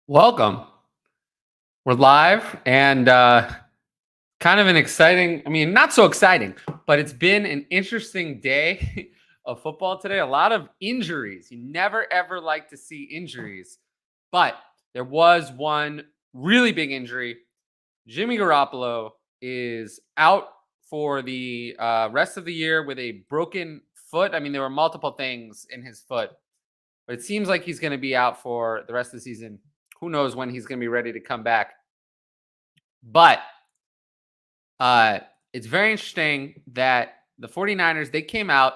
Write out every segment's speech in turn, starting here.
Welcome. We're live and kind of an exciting, not so exciting, but it's been an interesting day of football today. A lot of injuries. You never ever like to see injuries, but there was one really big injury. Jimmy Garoppolo is out for the rest of the year with a broken foot. I mean, there were multiple things in his foot, but it seems like he's going to be out for the rest of the season. Who knows when he's going to be ready to come back? But uh, it's very interesting that the 49ers, they came out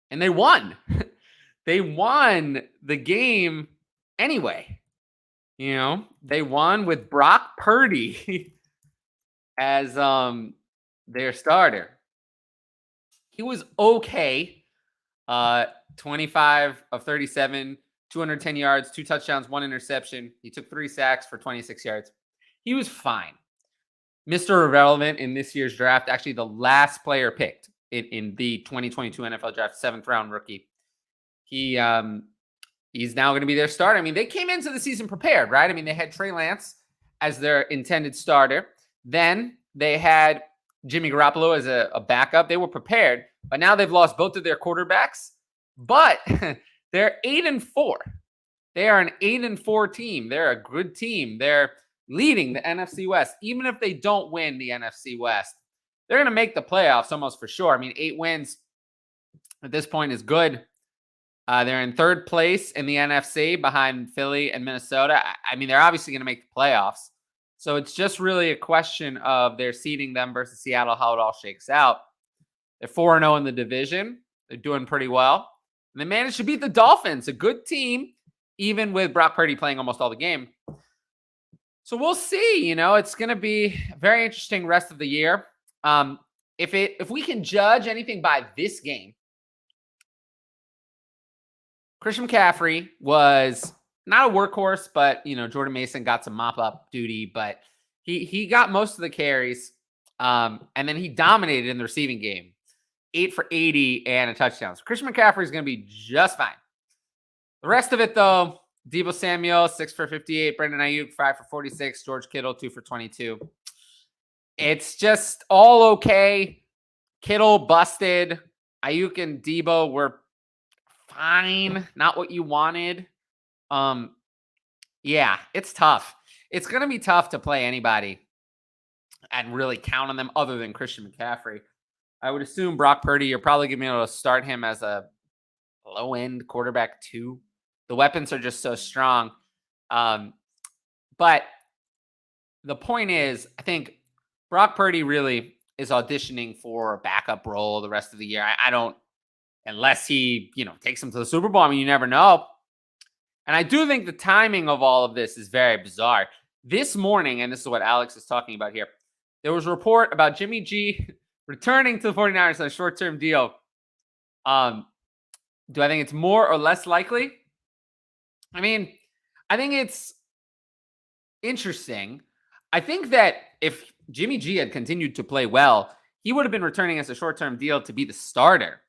and they won. They won the game anyway. They won with Brock Purdy as their starter. He was okay. 25 of 37, 210 yards, 2 touchdowns, 1 interception. He took 3 sacks for 26 yards. He was fine. Mr. Irrelevant in this year's draft, actually the last player picked in the 2022 NFL draft, 7th round rookie. He's now going to be their starter. I mean, they came into the season prepared, right? I mean, they had Trey Lance as their intended starter. Then they had Jimmy Garoppolo as a backup. They were prepared, but now they've lost both of their quarterbacks. But they're 8-4. They are an 8-4 team. They're a good team. They're leading the NFC West. Even if they don't win the NFC West, they're going to make the playoffs almost for sure. I mean, 8 wins at this point is good. They're in 3rd place in the NFC behind Philly and Minnesota. I mean, they're obviously going to make the playoffs. So it's just really a question of their seeding them versus Seattle, how it all shakes out. They're 4-0 in the division. They're doing pretty well. And they managed to beat the Dolphins, a good team, even with Brock Purdy playing almost all the game. So we'll see. It's going to be a very interesting rest of the year. If we can judge anything by this game, Christian McCaffrey was not a workhorse, but Jordan Mason got some mop-up duty, but he got most of the carries, and then he dominated in the receiving game, 8 for 80 and a touchdown. So Christian McCaffrey is going to be just fine. The rest of it, though, Deebo Samuel, 6 for 58, Brandon Aiyuk, 5 for 46, George Kittle, 2 for 22. It's just all okay. Kittle busted. Aiyuk and Deebo were fine. Not what you wanted. Yeah, it's tough. It's going to be tough to play anybody and really count on them other than Christian McCaffrey. I would assume Brock Purdy, you're probably going to be able to start him as a low-end quarterback too. The weapons are just so strong. But the point is, I think Brock Purdy really is auditioning for a backup role the rest of the year. I don't, unless he, takes him to the Super Bowl. I mean, you never know. And I do think the timing of all of this is very bizarre. This morning, and this is what Alex is talking about here, there was a report about Jimmy G returning to the 49ers on a short-term deal. Do I think it's more or less likely? I mean, I think it's interesting. I think that if Jimmy G had continued to play well, he would have been returning as a short-term deal to be the starter,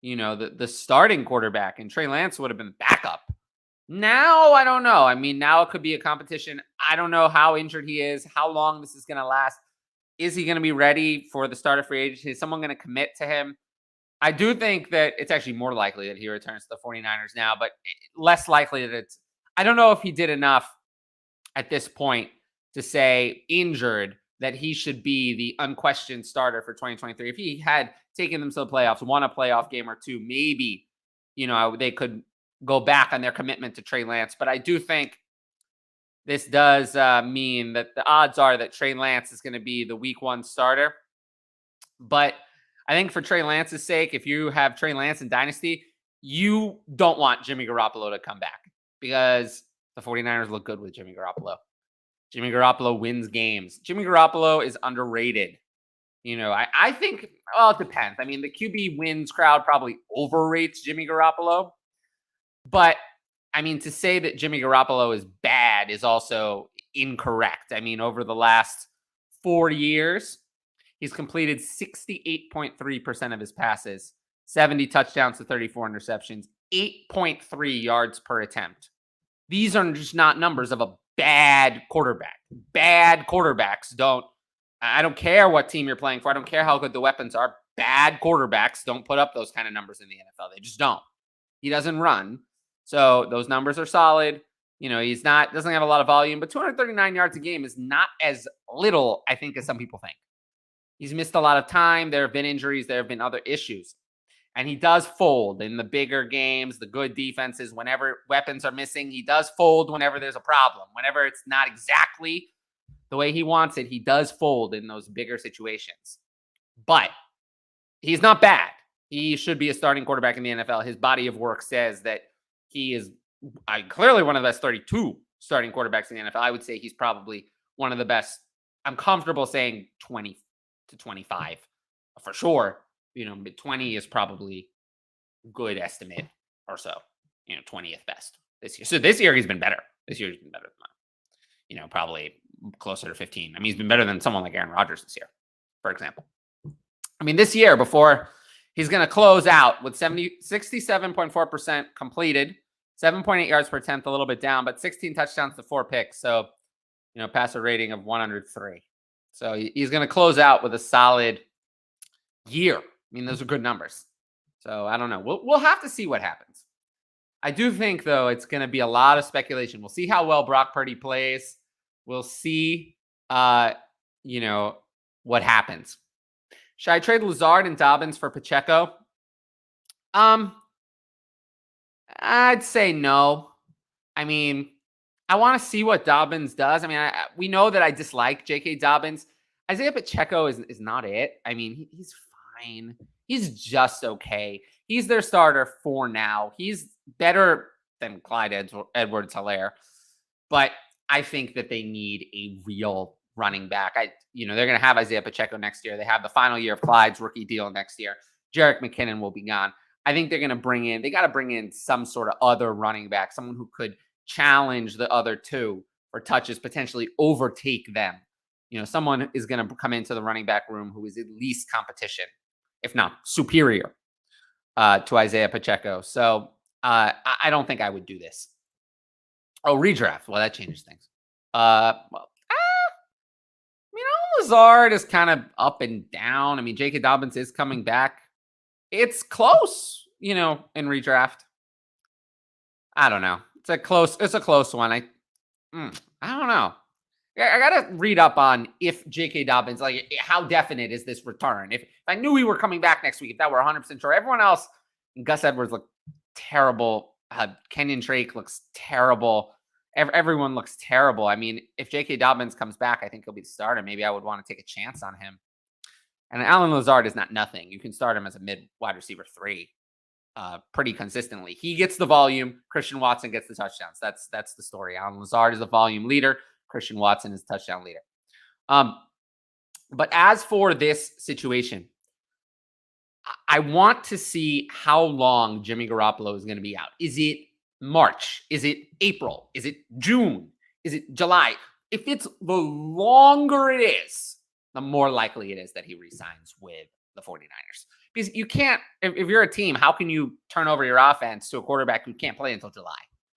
the starting quarterback, and Trey Lance would have been backup. Now, I don't know. I mean, now it could be a competition. I don't know how injured he is, how long this is going to last. Is he going to be ready for the start of free agency? Is someone going to commit to him? I do think that it's actually more likely that he returns to the 49ers now, but less likely that I don't know if he did enough at this point to say injured that he should be the unquestioned starter for 2023. If he had taken them to the playoffs, won a playoff game or two, maybe, they could go back on their commitment to Trey Lance. But I do think this does mean that the odds are that Trey Lance is going to be the week 1 starter. But I think for Trey Lance's sake, if you have Trey Lance in Dynasty, you don't want Jimmy Garoppolo to come back because the 49ers look good with Jimmy Garoppolo. Jimmy Garoppolo wins games. Jimmy Garoppolo is underrated. I think, well, it depends. I mean, the QB wins crowd probably overrates Jimmy Garoppolo. But, I mean, to say that Jimmy Garoppolo is bad is also incorrect. I mean, over the last 4 years, he's completed 68.3% of his passes, 70 touchdowns to 34 interceptions, 8.3 yards per attempt. These are just not numbers of a bad quarterback. Bad quarterbacks I don't care what team you're playing for. I don't care how good the weapons are. Bad quarterbacks don't put up those kind of numbers in the NFL. They just don't. He doesn't run. So those numbers are solid. Doesn't have a lot of volume, but 239 yards a game is not as little, I think, as some people think. He's missed a lot of time. There have been injuries. There have been other issues. And he does fold in the bigger games, the good defenses. Whenever weapons are missing, he does fold whenever there's a problem. Whenever it's not exactly the way he wants it, he does fold in those bigger situations. But he's not bad. He should be a starting quarterback in the NFL. His body of work says that he is clearly one of the best 32 starting quarterbacks in the NFL. I would say he's probably one of the best. I'm comfortable saying 20 to 25 for sure. Mid 20 is probably a good estimate or so. 20th best this year. So this year he's been better. This year he's been better than mine. Probably closer to 15. He's been better than someone like Aaron Rodgers this year, for example. This year before he's going to close out with 67.4% completed, 7.8 yards per attempt, a little bit down, but 16 touchdowns to 4 picks. So, passer rating of 103. So he's going to close out with a solid year. Those are good numbers. So I don't know. We'll have to see what happens. I do think, though, it's going to be a lot of speculation. We'll see how well Brock Purdy plays. We'll see, what happens. Should I trade Lazard and Dobbins for Pacheco? I'd say no. I want to see what Dobbins does. We know that I dislike J.K. Dobbins. Isaiah Pacheco is not it. He's fine. He's just okay. He's their starter for now. He's better than Clyde Edwards-Helaire. But I think that they need a real running back. They're going to have Isaiah Pacheco next year. They have the final year of Clyde's rookie deal next year. Jerick McKinnon will be gone. I think they're going to they got to bring in some sort of other running back, someone who could challenge the other two for touches, potentially overtake them. Someone is going to come into the running back room who is at least competition, if not superior, to Isaiah Pacheco. So I don't think I would do this. Oh, redraft. Well, that changes things. Lazard is kind of up and down. J.K. Dobbins is coming back. It's close, in redraft. I don't know. It's a close one. I don't know. I got to read up on if J.K. Dobbins, how definite is this return? If I knew we were coming back next week, if that were 100% sure. Everyone else, Gus Edwards looked terrible. Kenyon Drake looks terrible. Everyone looks terrible. If J.K. Dobbins comes back, I think he'll be the starter. Maybe I would want to take a chance on him. And Allen Lazard is not nothing. You can start him as a mid wide receiver 3 pretty consistently. He gets the volume. Christian Watson gets the touchdowns. That's the story. Allen Lazard is a volume leader. Christian Watson is a touchdown leader. But as for this situation, I want to see how long Jimmy Garoppolo is going to be out. Is it March? Is it April? Is it June? Is it July? If it's the longer it is, the more likely it is that he resigns with the 49ers. Because you can't, if you're a team, how can you turn over your offense to a quarterback who can't play until July?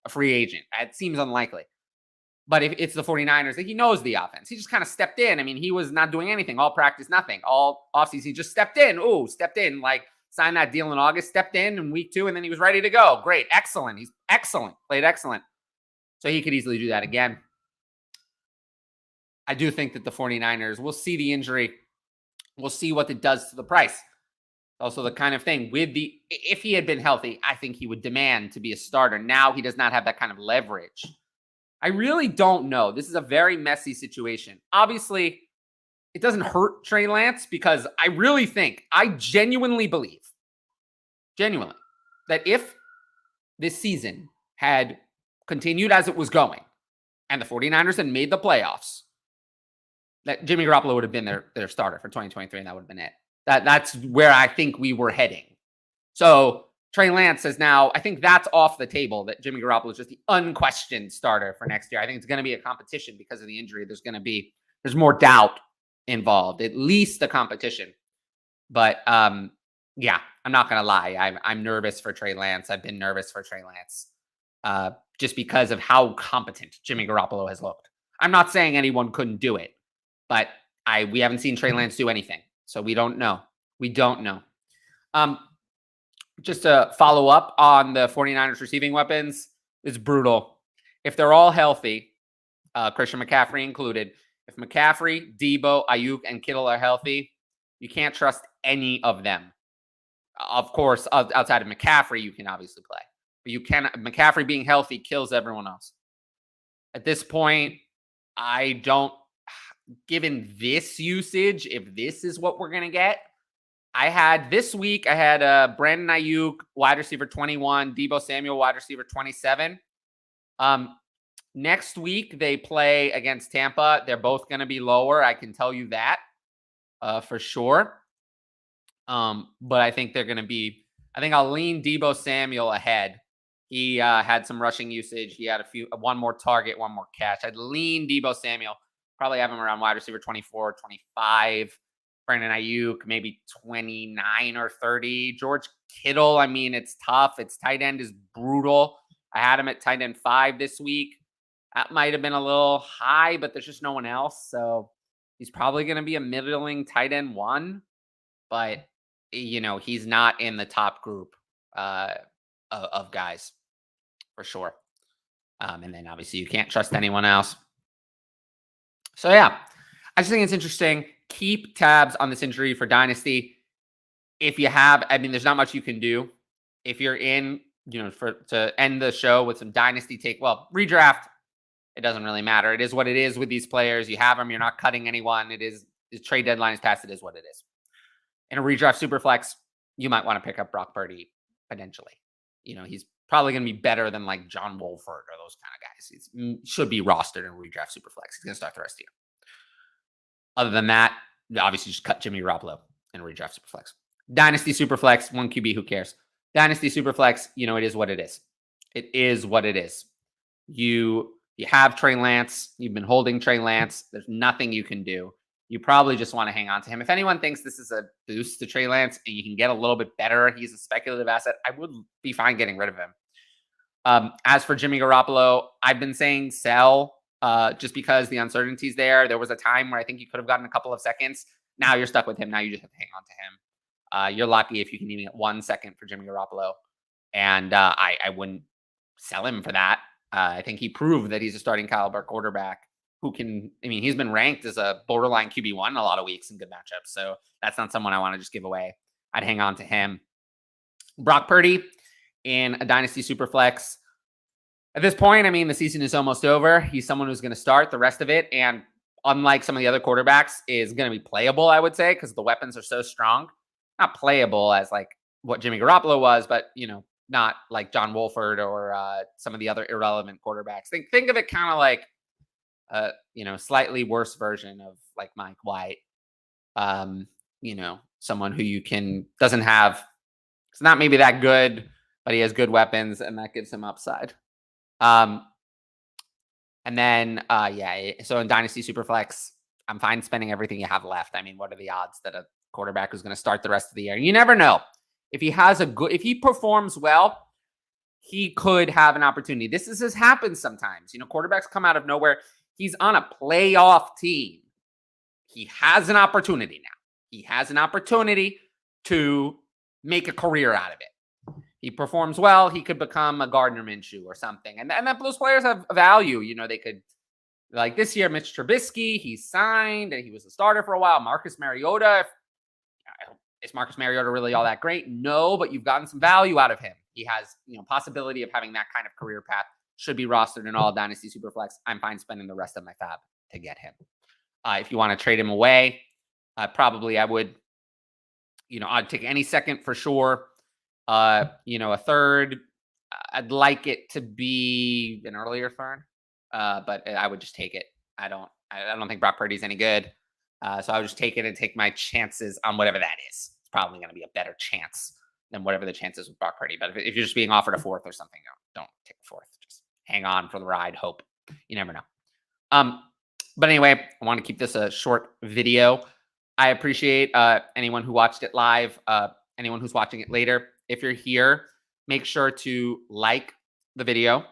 A free agent. It seems unlikely. But if it's the 49ers, he knows the offense. He just kind of stepped in. He was not doing anything. All practice, nothing. All offseason, he just stepped in. Signed that deal in August, stepped in week 2, and then he was ready to go. Great. Excellent. He's excellent. Played excellent. So he could easily do that again. I do think that the 49ers, we'll see the injury. We'll see what it does to the price. Also the kind of thing if he had been healthy, I think he would demand to be a starter. Now he does not have that kind of leverage. I really don't know. This is a very messy situation. Obviously, it doesn't hurt Trey Lance because I genuinely believe, that if this season had continued as it was going and the 49ers had made the playoffs, that Jimmy Garoppolo would have been their starter for 2023, and that would have been it. That's where I think we were heading. So Trey Lance is now, I think that's off the table, that Jimmy Garoppolo is just the unquestioned starter for next year. I think it's going to be a competition because of the injury. There's more doubt involved, at least the competition. But yeah, I'm not going to lie. I'm nervous for Trey Lance. I've been nervous for Trey Lance just because of how competent Jimmy Garoppolo has looked. I'm not saying anyone couldn't do it, but we haven't seen Trey Lance do anything. So we don't know. We don't know. Just to follow up on the 49ers receiving weapons, it's brutal. If they're all healthy, Christian McCaffrey included, if McCaffrey, Deebo, Aiyuk, and Kittle are healthy, you can't trust any of them. Of course, outside of McCaffrey, you can obviously play. But you cannot. McCaffrey being healthy kills everyone else. At this point, I don't, given this usage, if this is what we're going to get, this week, I had Brandon Aiyuk, wide receiver 21, Deebo Samuel, wide receiver 27. Next week, they play against Tampa. They're both going to be lower. I can tell you that for sure. But I think they're going to be, I think I'll lean Deebo Samuel ahead. He had some rushing usage. He had one more target, one more catch. I'd lean Deebo Samuel. Probably have him around wide receiver 24, 25. Brandon Aiyuk, maybe 29 or 30. George Kittle, I mean, it's tough. Its tight end is brutal. I had him at tight end 5 this week. That might have been a little high, but there's just no one else. So he's probably going to be a middling tight end 1. But, he's not in the top group of guys for sure. And then obviously you can't trust anyone else. So, yeah, I just think it's interesting. Keep tabs on this injury for Dynasty. If you have, there's not much you can do. If you're in, to end the show with some Dynasty redraft, it doesn't really matter. It is what it is with these players. You have them. You're not cutting anyone. The trade deadline is passed. It is what it is. In a redraft Superflex, you might want to pick up Brock Purdy potentially. He's probably going to be better than like John Wolford or those kind of guys. He should be rostered in a redraft Superflex. He's going to start the rest of the year. Other than that, obviously just cut Jimmy Garoppolo in a redraft Superflex. Dynasty Superflex, 1 QB, who cares? Dynasty Superflex, it is what it is. It is what it is. You have Trey Lance. You've been holding Trey Lance. There's nothing you can do. You probably just want to hang on to him. If anyone thinks this is a boost to Trey Lance and you can get a little bit better, he's a speculative asset, I would be fine getting rid of him. As for Jimmy Garoppolo, I've been saying sell just because the uncertainty's there. There was a time where I think you could have gotten a couple of seconds. Now you're stuck with him. Now you just have to hang on to him. You're lucky if you can even get 1 second for Jimmy Garoppolo. And I wouldn't sell him for that. I think he proved that he's a starting caliber quarterback who can, he's been ranked as a borderline QB1 in a lot of weeks in good matchups. So that's not someone I want to just give away. I'd hang on to him. Brock Purdy in a Dynasty Superflex. At this point, the season is almost over. He's someone who's going to start the rest of it. And unlike some of the other quarterbacks, is going to be playable, I would say, because the weapons are so strong. Not playable as like what Jimmy Garoppolo was, but, not like John Wolford or some of the other irrelevant quarterbacks. Think of it kind of like, slightly worse version of like Mike White. Someone who doesn't have, it's not maybe that good, but he has good weapons and that gives him upside. And then, so in Dynasty Superflex, I'm fine spending everything you have left. What are the odds that a quarterback is going to start the rest of the year? You never know. If he performs well, he could have an opportunity. This has happened sometimes. Quarterbacks come out of nowhere. He's on a playoff team. He has an opportunity now. He has an opportunity to make a career out of it. He performs well, he could become a Gardner Minshew or something. And those players have value. They could, like this year, Mitch Trubisky, he signed and he was a starter for a while. Marcus Mariota, is Marcus Mariota really all that great? No, but you've gotten some value out of him. He has, possibility of having that kind of career path. Should be rostered in all Dynasty Superflex. I'm fine spending the rest of my fab to get him. If you want to trade him away, probably I would, I'd take any second for sure. A third, I'd like it to be an earlier third, but I would just take it. I don't think Brock Purdy's any good. So I would just take it and take my chances on whatever that is. It's probably going to be a better chance than whatever the chances with Brock Purdy. But if you're just being offered a 4th or something, don't take a 4th. Just hang on for the ride. Hope. You never know. But anyway, I want to keep this a short video. I appreciate anyone who watched it live, anyone who's watching it later. If you're here, make sure to like the video.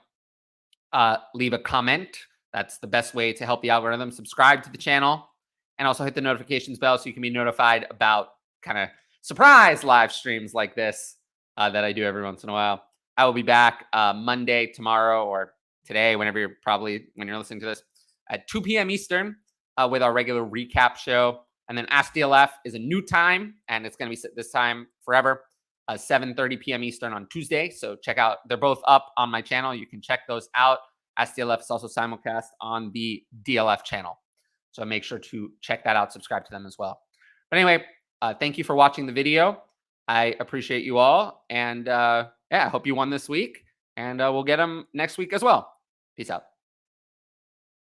leave a comment. That's the best way to help the algorithm. Subscribe to the channel and also hit the notifications bell so you can be notified about kind of surprise live streams like this that I do every once in a while. I will be back Monday, tomorrow, or today, when you're listening to this, at 2 p.m. Eastern with our regular recap show. And then Ask DLF is a new time, and it's going to be this time forever, 7:30 p.m. Eastern on Tuesday. So check out, they're both up on my channel. You can check those out. Ask DLF is also simulcast on the DLF channel. So make sure to check that out, subscribe to them as well. But anyway, thank you for watching the video. I appreciate you all. And yeah, I hope you won this week. And we'll get them next week as well. Peace out.